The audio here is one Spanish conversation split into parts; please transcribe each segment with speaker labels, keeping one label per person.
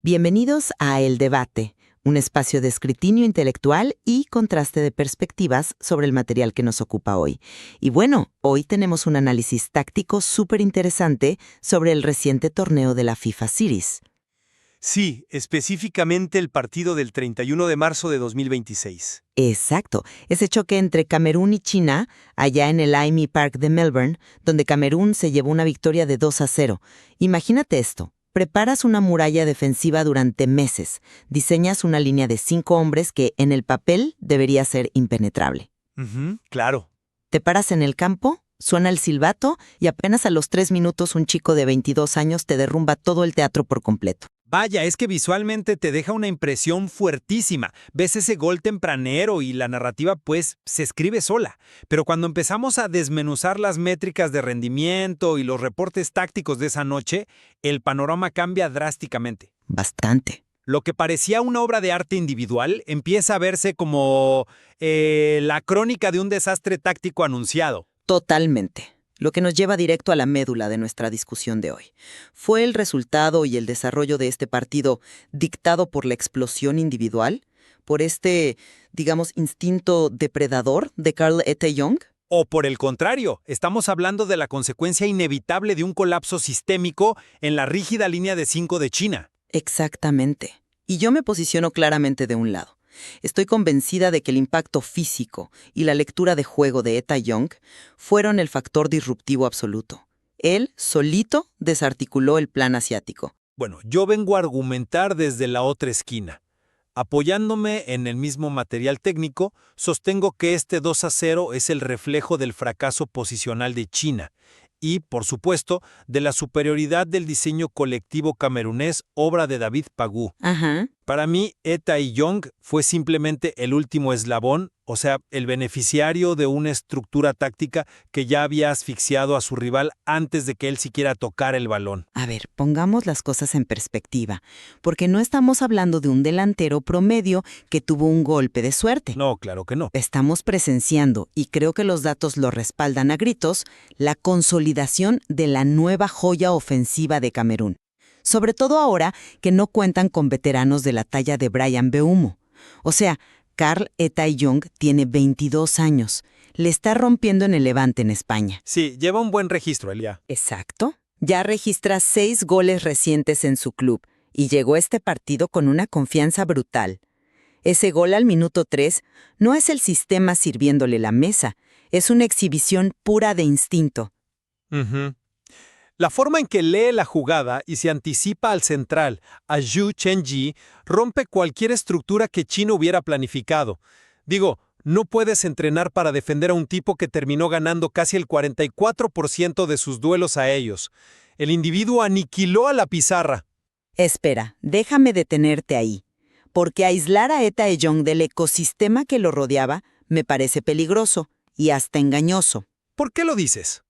Speaker 1: Bienvenidos a El Debate, un espacio de escrutinio intelectual y contraste de perspectivas sobre el material que nos ocupa hoy. Y bueno, hoy tenemos un análisis táctico súper interesante sobre el reciente torneo de la FIFA Series.
Speaker 2: Sí, específicamente el partido del 31 de marzo de 2026.
Speaker 1: Exacto, ese choque entre Camerún y China, allá en el IME Park de Melbourne, donde Camerún se llevó una victoria de 2-0. Imagínate esto. Preparas una muralla defensiva durante meses, diseñas una línea de 5 hombres que en el papel debería ser impenetrable.
Speaker 2: Claro.
Speaker 1: Te paras en el campo, suena el silbato y apenas a los 3 minutos un chico de 22 años te derrumba todo el teatro por completo.
Speaker 2: Vaya, es que visualmente te deja una impresión fuertísima. Ves ese gol tempranero y la narrativa pues se escribe sola. Pero cuando empezamos a desmenuzar las métricas de rendimiento y los reportes tácticos de esa noche, el panorama cambia drásticamente.
Speaker 1: Bastante.
Speaker 2: Lo que parecía una obra de arte individual empieza a verse como la crónica de un desastre táctico anunciado.
Speaker 1: Totalmente. Lo que nos lleva directo a la médula de nuestra discusión de hoy. ¿Fue el resultado y el desarrollo de este partido dictado por la explosión individual? ¿Por este, digamos, instinto depredador de Carl Eta Young?
Speaker 2: O por el contrario, estamos hablando de la consecuencia inevitable de un colapso sistémico en la rígida línea de 5 de China.
Speaker 1: Exactamente. Y yo me posiciono claramente de un lado. Estoy convencida de que el impacto físico y la lectura de juego de Eta Young fueron el factor disruptivo absoluto. Él, solito, desarticuló el plan asiático.
Speaker 2: Bueno, yo vengo a argumentar desde la otra esquina. Apoyándome en el mismo material técnico, sostengo que este 2-0 es el reflejo del fracaso posicional de China y, por supuesto, de la superioridad del diseño colectivo camerunés, obra de David Pagú.
Speaker 1: Ajá.
Speaker 2: Para mí, Eta Young fue simplemente el último eslabón, o sea, el beneficiario de una estructura táctica que ya había asfixiado a su rival antes de que él siquiera tocara el balón.
Speaker 1: A ver, pongamos las cosas en perspectiva, porque no estamos hablando de un delantero promedio que tuvo un golpe de suerte.
Speaker 2: No, claro que no.
Speaker 1: Estamos presenciando, y creo que los datos lo respaldan a gritos, la consolidación de la nueva joya ofensiva de Camerún. Sobre todo ahora que no cuentan con veteranos de la talla de Bryan Mbeumo. O sea, Carl Eta Young tiene 22 años. Le está rompiendo en el Levante en España.
Speaker 2: Sí, lleva un buen registro, Elia.
Speaker 1: Exacto. Ya registra 6 goles recientes en su club y llegó a este partido con una confianza brutal. Ese gol al minuto 3 no es el sistema sirviéndole la mesa, es una exhibición pura de instinto.
Speaker 2: La forma en que lee la jugada y se anticipa al central, a Zhu Chenji, rompe cualquier estructura que China hubiera planificado. Digo, no puedes entrenar para defender a un tipo que terminó ganando casi el 44% de sus duelos a ellos. El individuo aniquiló a la pizarra.
Speaker 1: Espera, déjame detenerte ahí, porque aislar a Eta Young del ecosistema que lo rodeaba me parece peligroso y hasta engañoso.
Speaker 2: ¿Por qué lo dices?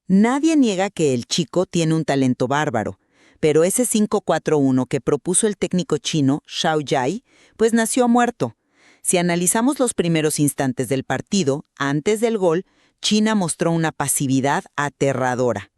Speaker 1: Nadie niega que el chico tiene un talento bárbaro, pero ese 5-4-1 que propuso el técnico chino Zhao Yai, pues nació muerto. Si analizamos los primeros instantes del partido, antes del gol, China mostró una pasividad aterradora.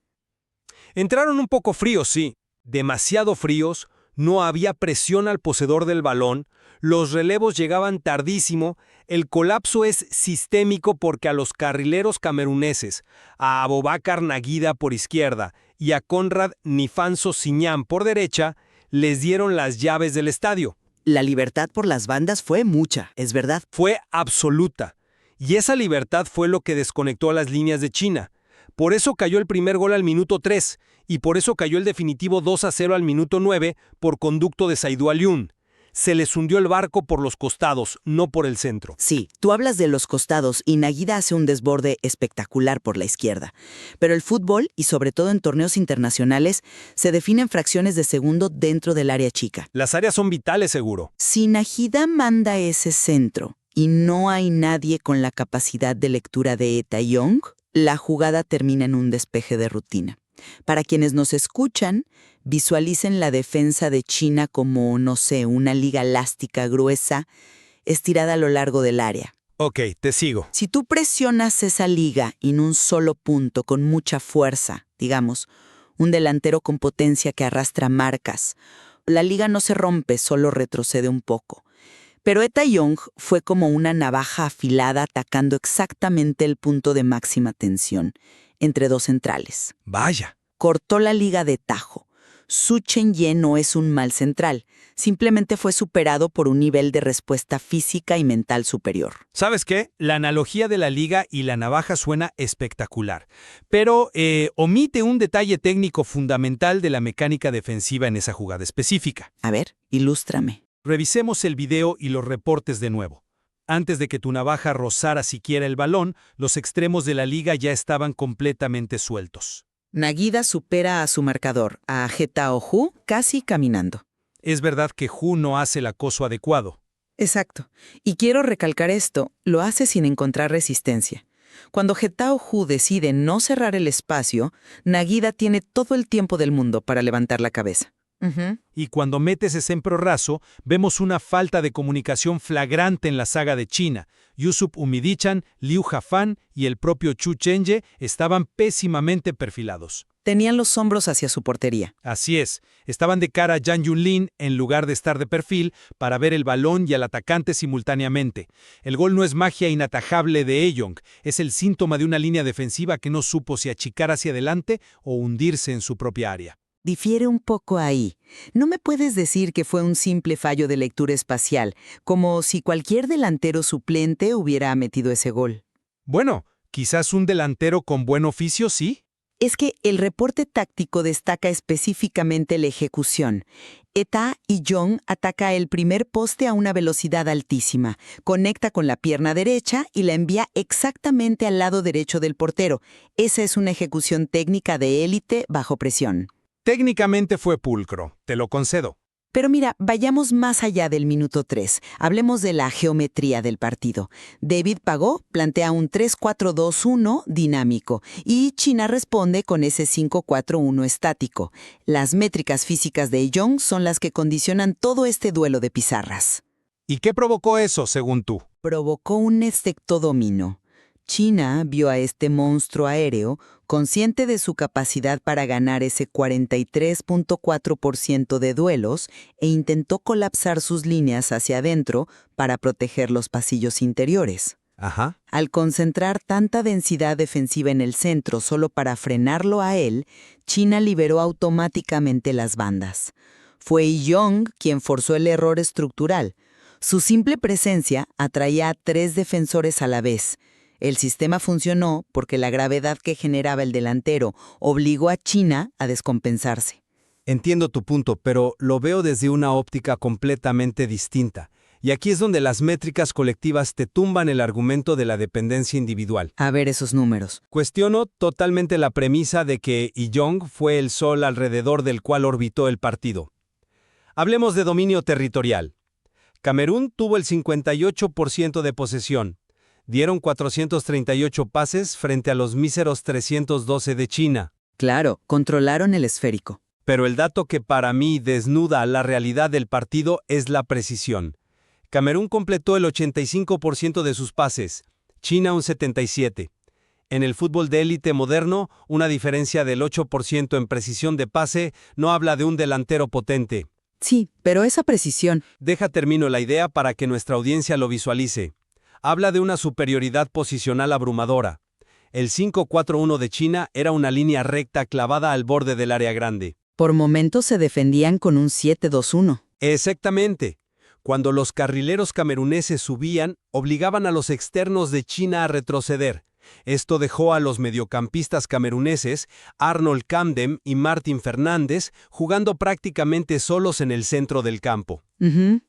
Speaker 2: Entraron un poco fríos, sí. Demasiado fríos, no había presión al poseedor del balón, los relevos llegaban tardísimo, el colapso es sistémico porque a los carrileros cameruneses, a Aboubacar Naguida por izquierda y a Conrad Nifanso Siñán por derecha, les dieron las llaves del estadio.
Speaker 1: La libertad por las bandas fue mucha, es verdad.
Speaker 2: Fue absoluta. Y esa libertad fue lo que desconectó a las líneas de China. Por eso cayó el primer gol al minuto 3 y por eso cayó el definitivo 2-0 al minuto 9 por conducto de Saidou Alioune. Se les hundió el barco por los costados, no por el centro.
Speaker 1: Sí, tú hablas de los costados y Naguida hace un desborde espectacular por la izquierda. Pero el fútbol, y sobre todo en torneos internacionales, se define en fracciones de segundo dentro del área chica.
Speaker 2: Las áreas son vitales, seguro.
Speaker 1: Si Naguida manda ese centro y no hay nadie con la capacidad de lectura de Eta Young, la jugada termina en un despeje de rutina. Para quienes nos escuchan, visualicen la defensa de China como, no sé, una liga elástica gruesa estirada a lo largo del área.
Speaker 2: Ok, te sigo.
Speaker 1: Si tú presionas esa liga en un solo punto con mucha fuerza, digamos, un delantero con potencia que arrastra marcas, la liga no se rompe, solo retrocede un poco. Pero Eta Young fue como una navaja afilada atacando exactamente el punto de máxima tensión, entre dos centrales.
Speaker 2: Vaya.
Speaker 1: Cortó la liga de tajo. Su Chen-Ye no es un mal central, simplemente fue superado por un nivel de respuesta física y mental superior.
Speaker 2: ¿Sabes qué? La analogía de la liga y la navaja suena espectacular, pero omite un detalle técnico fundamental de la mecánica defensiva en esa jugada específica.
Speaker 1: A ver, ilústrame.
Speaker 2: Revisemos el video y los reportes de nuevo. Antes de que tu navaja rozara siquiera el balón, los extremos de la liga ya estaban completamente sueltos.
Speaker 1: Nagida supera a su marcador, a Getao Hu, casi caminando.
Speaker 2: Es verdad que Hu no hace el acoso adecuado.
Speaker 1: Exacto. Y quiero recalcar esto, lo hace sin encontrar resistencia. Cuando Getao Hu decide no cerrar el espacio, Nagida tiene todo el tiempo del mundo para levantar la cabeza.
Speaker 2: Y cuando metes ese emprorrazo, vemos una falta de comunicación flagrante en la saga de China. Yusup Umidichan, Liu Hafan y el propio Chu Chen-Ye estaban pésimamente perfilados.
Speaker 1: Tenían los hombros hacia su portería.
Speaker 2: Así es, estaban de cara a Zhang Yunlin en lugar de estar de perfil para ver el balón y al atacante simultáneamente. El gol no es magia inatajable de Eyong, es el síntoma de una línea defensiva que no supo si achicar hacia adelante o hundirse en su propia área.
Speaker 1: Difiere un poco ahí. No me puedes decir que fue un simple fallo de lectura espacial, como si cualquier delantero suplente hubiera metido ese gol.
Speaker 2: Bueno, quizás un delantero con buen oficio sí.
Speaker 1: Es que el reporte táctico destaca específicamente la ejecución. Eta Young ataca el primer poste a una velocidad altísima, conecta con la pierna derecha y la envía exactamente al lado derecho del portero. Esa es una ejecución técnica de élite bajo presión.
Speaker 2: Técnicamente fue pulcro, te lo concedo.
Speaker 1: Pero mira, vayamos más allá del minuto 3. Hablemos de la geometría del partido. David Pagó plantea un 3-4-2-1 dinámico y China responde con ese 5-4-1 estático. Las métricas físicas de Young son las que condicionan todo este duelo de pizarras.
Speaker 2: ¿Y qué provocó eso, según tú?
Speaker 1: Provocó un dominio. China vio a este monstruo aéreo, consciente de su capacidad para ganar ese 43.4% de duelos, e intentó colapsar sus líneas hacia adentro para proteger los pasillos interiores.
Speaker 2: Ajá.
Speaker 1: Al concentrar tanta densidad defensiva en el centro solo para frenarlo a él, China liberó automáticamente las bandas. Fue Young quien forzó el error estructural. Su simple presencia atraía a 3 defensores a la vez. El sistema funcionó porque la gravedad que generaba el delantero obligó a China a descompensarse.
Speaker 2: Entiendo tu punto, pero lo veo desde una óptica completamente distinta. Y aquí es donde las métricas colectivas te tumban el argumento de la dependencia individual.
Speaker 1: A ver esos números.
Speaker 2: Cuestiono totalmente la premisa de que Young fue el sol alrededor del cual orbitó el partido. Hablemos de dominio territorial. Camerún tuvo el 58% de posesión. Dieron 438 pases frente a los míseros 312 de China.
Speaker 1: Claro, controlaron el esférico.
Speaker 2: Pero el dato que para mí desnuda la realidad del partido es la precisión. Camerún completó el 85% de sus pases, China un 77%. En el fútbol de élite moderno, una diferencia del 8% en precisión de pase no habla de un delantero potente.
Speaker 1: Sí, pero esa precisión...
Speaker 2: Termino la idea para que nuestra audiencia lo visualice. Habla de una superioridad posicional abrumadora. El 5-4-1 de China era una línea recta clavada al borde del área grande.
Speaker 1: Por momentos se defendían con un 7-2-1.
Speaker 2: Exactamente. Cuando los carrileros cameruneses subían, obligaban a los externos de China a retroceder. Esto dejó a los mediocampistas cameruneses, Arnold Camden y Martín Fernández, jugando prácticamente solos en el centro del campo.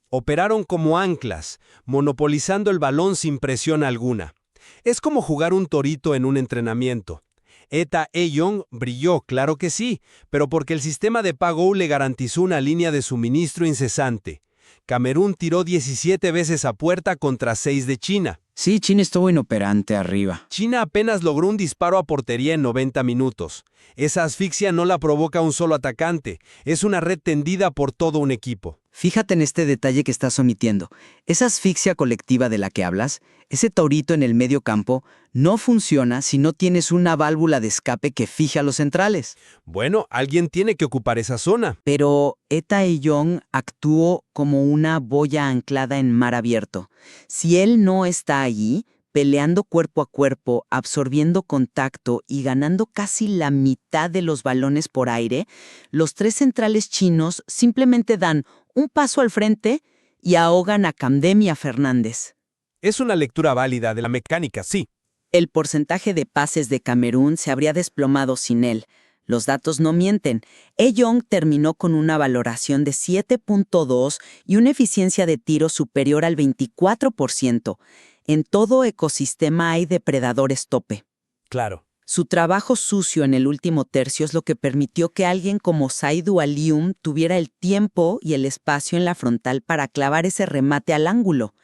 Speaker 2: Operaron como anclas, monopolizando el balón sin presión alguna. Es como jugar un torito en un entrenamiento. Eta Young brilló, claro que sí, pero porque el sistema de Pagou le garantizó una línea de suministro incesante. Camerún tiró 17 veces a puerta contra 6 de China.
Speaker 3: Sí, China estuvo inoperante arriba.
Speaker 2: China apenas logró un disparo a portería en 90 minutos. Esa asfixia no la provoca un solo atacante, es una red tendida por todo un equipo.
Speaker 3: Fíjate en este detalle que estás omitiendo. Esa asfixia colectiva de la que hablas, ese taurito en el medio campo, no funciona si no tienes una válvula de escape que fije a los centrales.
Speaker 2: Bueno, alguien tiene que ocupar esa zona.
Speaker 3: Pero Tae-yong actuó como una boya anclada en mar abierto. Si él no está allí, peleando cuerpo a cuerpo, absorbiendo contacto y ganando casi la mitad de los balones por aire, los tres centrales chinos simplemente dan un paso al frente y ahogan a Kamdem y a Fernández.
Speaker 2: Es una lectura válida de la mecánica, sí.
Speaker 1: El porcentaje de pases de Camerún se habría desplomado sin él. Los datos no mienten. Tae-yong terminó con una valoración de 7.2 y una eficiencia de tiro superior al 24%. En todo ecosistema hay depredadores tope.
Speaker 2: Claro.
Speaker 1: Su trabajo sucio en el último tercio es lo que permitió que alguien como Saidu Alium tuviera el tiempo y el espacio en la frontal para clavar ese remate al ángulo.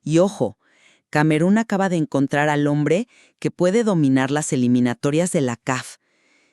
Speaker 1: Y ojo, Camerún acaba de encontrar al hombre que puede dominar las eliminatorias de la CAF.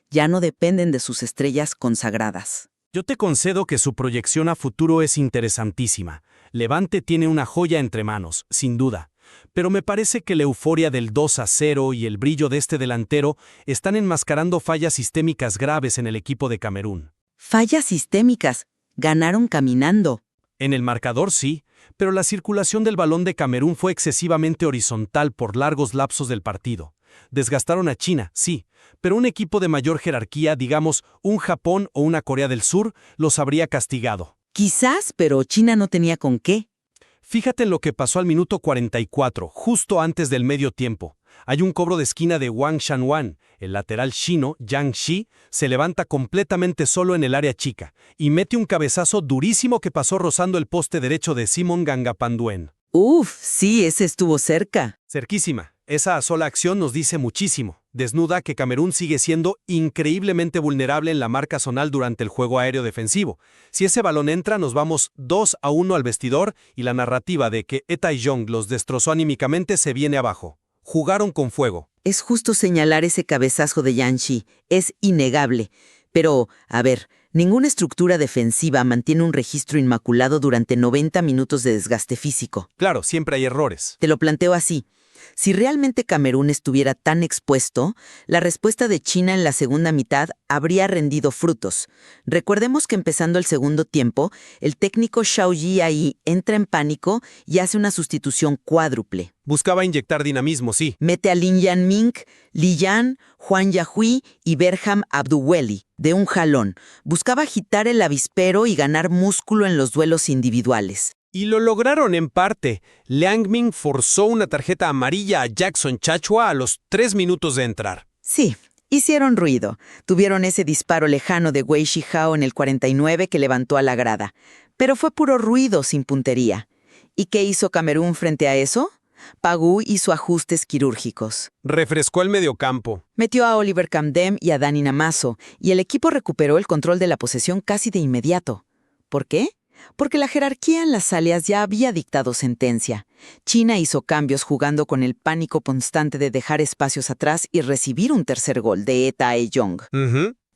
Speaker 1: Ya no dependen de sus estrellas consagradas.
Speaker 4: Yo te concedo que su proyección a futuro es interesantísima. Levante tiene una joya entre manos, sin duda. Pero me parece que la euforia del 2-0 y el brillo de este delantero están enmascarando fallas sistémicas graves en el equipo de Camerún.
Speaker 1: Fallas sistémicas. Ganaron caminando.
Speaker 4: En el marcador sí, pero la circulación del balón de Camerún fue excesivamente horizontal por largos lapsos del partido. Desgastaron a China, sí, pero un equipo de mayor jerarquía, digamos un Japón o una Corea del Sur, los habría castigado.
Speaker 1: Quizás, pero China no tenía con qué.
Speaker 4: Fíjate en lo que pasó al minuto 44, justo antes del medio tiempo. Hay un cobro de esquina de Wang Shanwan. El lateral chino, Yang Shi, se levanta completamente solo en el área chica y mete un cabezazo durísimo que pasó rozando el poste derecho de Simon Gangapanduen.
Speaker 1: Uf, sí, ese estuvo cerca.
Speaker 4: Cerquísima. Esa sola acción nos dice muchísimo. Desnuda que Camerún sigue siendo increíblemente vulnerable en la marca zonal durante el juego aéreo defensivo. Si ese balón entra, nos vamos 2-1 al vestidor y la narrativa de que Tae-yong los destrozó anímicamente se viene abajo. Jugaron con fuego.
Speaker 1: Es justo señalar ese cabezazo de Yang Shi. Es innegable. Pero, a ver, ninguna estructura defensiva mantiene un registro inmaculado durante 90 minutos de desgaste físico.
Speaker 4: Claro, siempre hay errores.
Speaker 1: Te lo planteo así. Si realmente Camerún estuviera tan expuesto, la respuesta de China en la segunda mitad habría rendido frutos. Recordemos que empezando el segundo tiempo, el técnico Zhao Yi entra en pánico y hace una sustitución cuádruple.
Speaker 4: Buscaba inyectar dinamismo, sí.
Speaker 1: Mete a Lin Yanming, Li Yan, Huang Yahui y Berham Abduweli de un jalón. Buscaba agitar el avispero y ganar músculo en los duelos individuales.
Speaker 2: Y lo lograron en parte. Liang Ming forzó una tarjeta amarilla a Jackson Chachua a los 3 minutos de entrar.
Speaker 1: Sí, hicieron ruido. Tuvieron ese disparo lejano de Wei Shihao en el 49 que levantó a la grada. Pero fue puro ruido sin puntería. ¿Y qué hizo Camerún frente a eso? Pagú hizo ajustes quirúrgicos.
Speaker 2: Refrescó el mediocampo.
Speaker 1: Metió a Oliver Kamdem y a Dani Namazo, y el equipo recuperó el control de la posesión casi de inmediato. ¿Por qué? Porque la jerarquía en las alias ya había dictado sentencia. China hizo cambios jugando con el pánico constante de dejar espacios atrás y recibir un tercer gol de Tae-yong.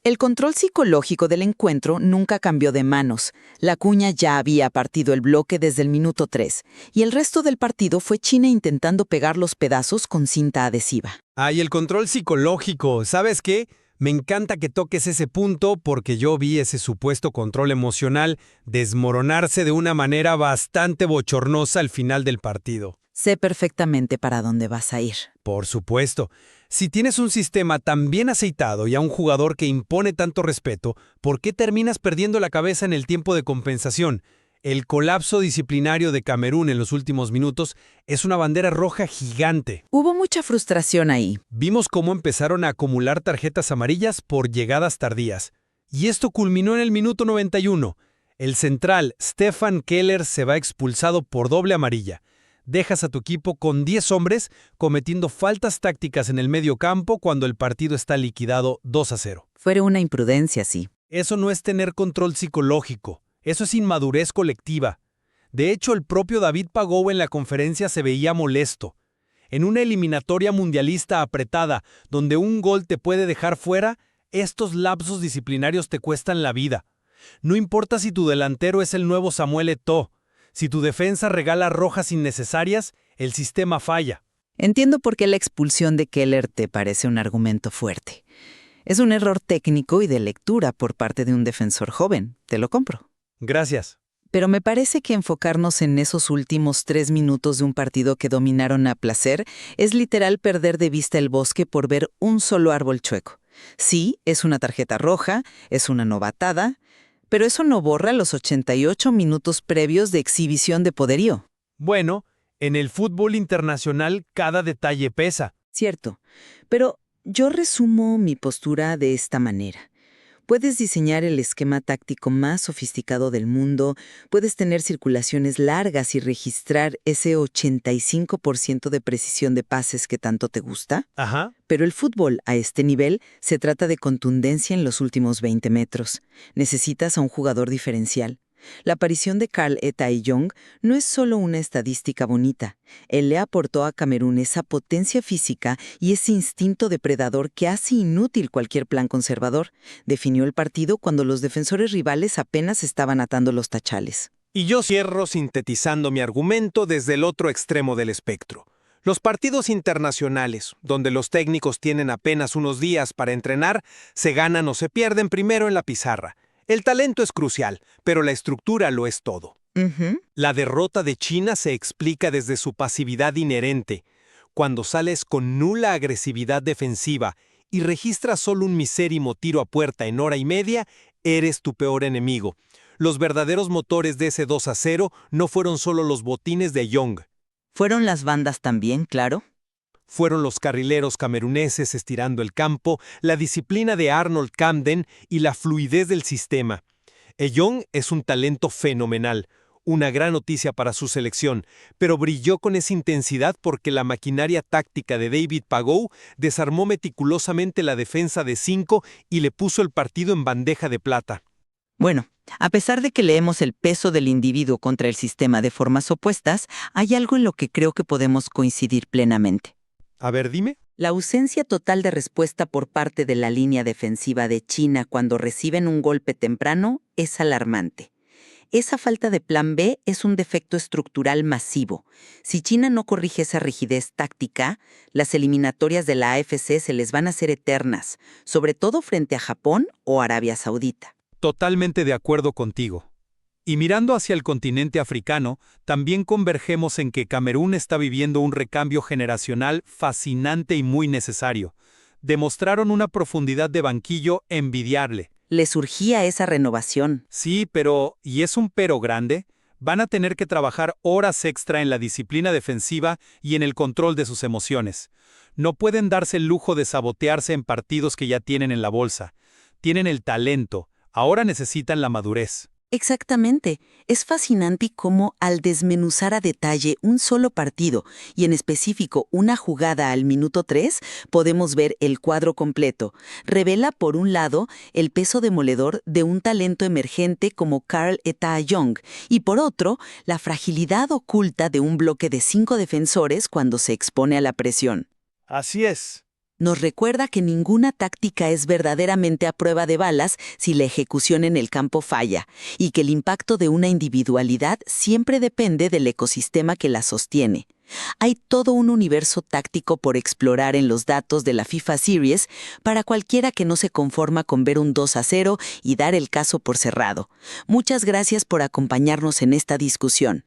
Speaker 1: El control psicológico del encuentro nunca cambió de manos. La cuña ya había partido el bloque desde el minuto 3, y el resto del partido fue China intentando pegar los pedazos con cinta adhesiva.
Speaker 2: Y el control psicológico, ¿sabes qué? Me encanta que toques ese punto porque yo vi ese supuesto control emocional desmoronarse de una manera bastante bochornosa al final del partido.
Speaker 1: Sé perfectamente para dónde vas a ir.
Speaker 2: Por supuesto. Si tienes un sistema tan bien aceitado y a un jugador que impone tanto respeto, ¿por qué terminas perdiendo la cabeza en el tiempo de compensación? El colapso disciplinario de Camerún en los últimos minutos es una bandera roja gigante.
Speaker 1: Hubo mucha frustración ahí.
Speaker 2: Vimos cómo empezaron a acumular tarjetas amarillas por llegadas tardías. Y esto culminó en el minuto 91. El central, Stefan Keller, se va expulsado por doble amarilla. Dejas a tu equipo con 10 hombres cometiendo faltas tácticas en el medio campo cuando el partido está liquidado 2-0.
Speaker 1: Fue una imprudencia, sí.
Speaker 2: Eso no es tener control psicológico. Eso es inmadurez colectiva. De hecho, el propio David Pagou en la conferencia se veía molesto. En una eliminatoria mundialista apretada, donde un gol te puede dejar fuera, estos lapsos disciplinarios te cuestan la vida.
Speaker 4: No importa si tu delantero es el nuevo Samuel Eto'o. Si tu defensa regala rojas innecesarias, el sistema falla.
Speaker 3: Entiendo por qué la expulsión de Keller te parece un argumento fuerte. Es un error técnico y de lectura por parte de un defensor joven. Te lo compro.
Speaker 4: Gracias.
Speaker 3: Pero me parece que enfocarnos en esos últimos 3 minutos de un partido que dominaron a placer es literal perder de vista el bosque por ver un solo árbol chueco. Sí, es una tarjeta roja, es una novatada, pero eso no borra los 88 minutos previos de exhibición de poderío.
Speaker 4: Bueno, en el fútbol internacional cada detalle pesa.
Speaker 3: Cierto, pero yo resumo mi postura de esta manera. Puedes diseñar el esquema táctico más sofisticado del mundo, puedes tener circulaciones largas y registrar ese 85% de precisión de pases que tanto te gusta,
Speaker 4: Ajá.
Speaker 3: pero el fútbol a este nivel se trata de contundencia en los últimos 20 metros. Necesitas a un jugador diferencial. La aparición de Karl Etae-Young no es solo una estadística bonita. Él le aportó a Camerún esa potencia física y ese instinto depredador que hace inútil cualquier plan conservador. Definió el partido cuando los defensores rivales apenas estaban atando los tachales.
Speaker 2: Y yo cierro sintetizando mi argumento desde el otro extremo del espectro. Los partidos internacionales, donde los técnicos tienen apenas unos días para entrenar, se ganan o se pierden primero en la pizarra. El talento es crucial, pero la estructura lo es todo. La derrota de China se explica desde su pasividad inherente. Cuando sales con nula agresividad defensiva y registras solo un misérrimo tiro a puerta en hora y media, eres tu peor enemigo. Los verdaderos motores de ese 2-0 no fueron solo los botines de Young.
Speaker 3: ¿Fueron las bandas también, claro?
Speaker 2: Fueron los carrileros cameruneses estirando el campo, la disciplina de Arnold Camden y la fluidez del sistema. Young es un talento fenomenal, una gran noticia para su selección, pero brilló con esa intensidad porque la maquinaria táctica de David Pagou desarmó meticulosamente la defensa de 5 y le puso el partido en bandeja de plata.
Speaker 3: Bueno, a pesar de que leemos el peso del individuo contra el sistema de formas opuestas, hay algo en lo que creo que podemos coincidir plenamente.
Speaker 2: A ver, dime.
Speaker 3: La ausencia total de respuesta por parte de la línea defensiva de China cuando reciben un golpe temprano es alarmante. Esa falta de plan B es un defecto estructural masivo. Si China no corrige esa rigidez táctica, las eliminatorias de la AFC se les van a hacer eternas, sobre todo frente a Japón o Arabia Saudita.
Speaker 4: Totalmente de acuerdo contigo. Y mirando hacia el continente africano, también convergemos en que Camerún está viviendo un recambio generacional fascinante y muy necesario. Demostraron una profundidad de banquillo envidiable.
Speaker 3: Le surgía esa renovación.
Speaker 4: Sí, pero, y es un pero grande, van a tener que trabajar horas extra en la disciplina defensiva y en el control de sus emociones. No pueden darse el lujo de sabotearse en partidos que ya tienen en la bolsa. Tienen el talento, ahora necesitan la madurez.
Speaker 3: Exactamente. Es fascinante cómo al desmenuzar a detalle un solo partido, y en específico una jugada al minuto 3, podemos ver el cuadro completo. Revela, por un lado, el peso demoledor de un talento emergente como Karl Etae-Young, y por otro, la fragilidad oculta de un bloque de 5 defensores cuando se expone a la presión.
Speaker 4: Así es.
Speaker 3: Nos recuerda que ninguna táctica es verdaderamente a prueba de balas si la ejecución en el campo falla, y que el impacto de una individualidad siempre depende del ecosistema que la sostiene. Hay todo un universo táctico por explorar en los datos de la FIFA Series para cualquiera que no se conforma con ver un 2-0 y dar el caso por cerrado. Muchas gracias por acompañarnos en esta discusión.